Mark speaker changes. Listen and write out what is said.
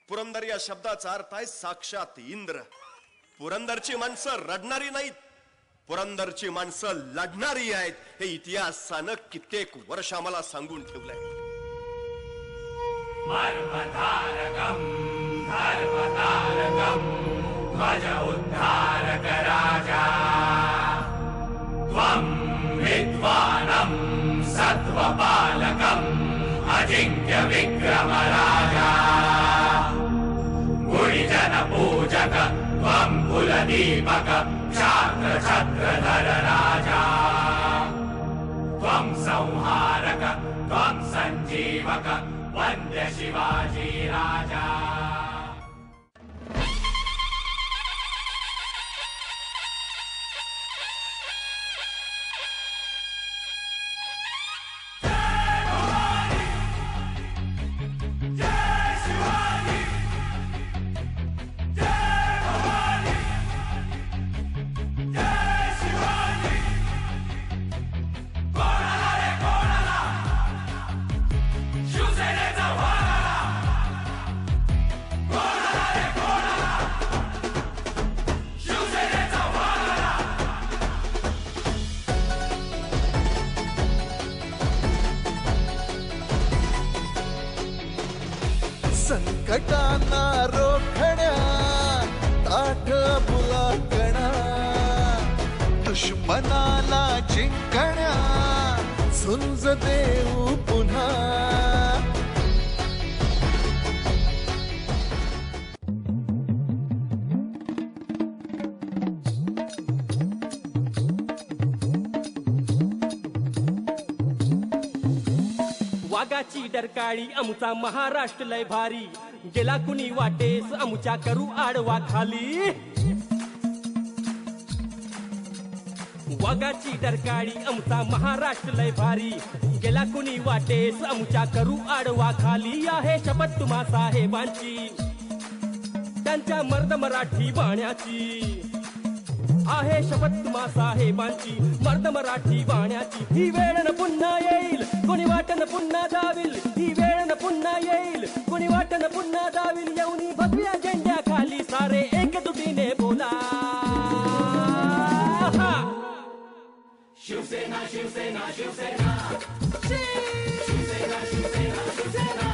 Speaker 1: पुरंदर या शब्दाचा अर्थ आहे साक्षात इंद्र. पुरंदरची माणसं रडणारी नाहीत, पुरंदरची माणसं लढणारी आहेत. हे इतिहासानं कित्येक वर्ष आम्हाला सांगून ठेवलंय.
Speaker 2: मर्मधारकं धर्मधारकं ध्वज उद्धारक राजा त्वं विद्वानं सत्त्वपालकं अजिंक्य विक्रम राजा गुणिजन पूजक त्वं कुलदीपक क्षात्र छत्रधर राजा त्वं संहारक त्वं संजीवक वंद्य शिवाजी राजा.
Speaker 3: संकटांना रोखण्या ताठ बुलाकणा दुश्मनाला जिंकण्या झुंज देऊ पुन्हा.
Speaker 4: वाघाची डरकाळी आमचा महाराष्ट्र लय भारी गेला कुणी वाटेस आमच्या करू आडवा खाली. वाघाची डरकाळी आमचा महाराष्ट्र लय भारी गेला कुणी वाटेस आमच्या करू आडवा खाली. आहे शपथ तुम्हा साहेबांची त्यांच्या मर्द मराठी बाण्याची. आहे शपथ तुम्हा साहेबांची मर्द मराठी बाण्याची. ही वेळ न पुन्हा येईल कोणी वाटन पुन्हा जाईल. ही वेळ न पुन्हा येईल कोणी वाटन पुन्हा जाईल. येऊनी भगव्या झेंड्या खाली सारे एकजुटीने बोला.
Speaker 2: शिवसेना शिवसेना शिवसेना शिवसेना शिवसेना शिवसेना.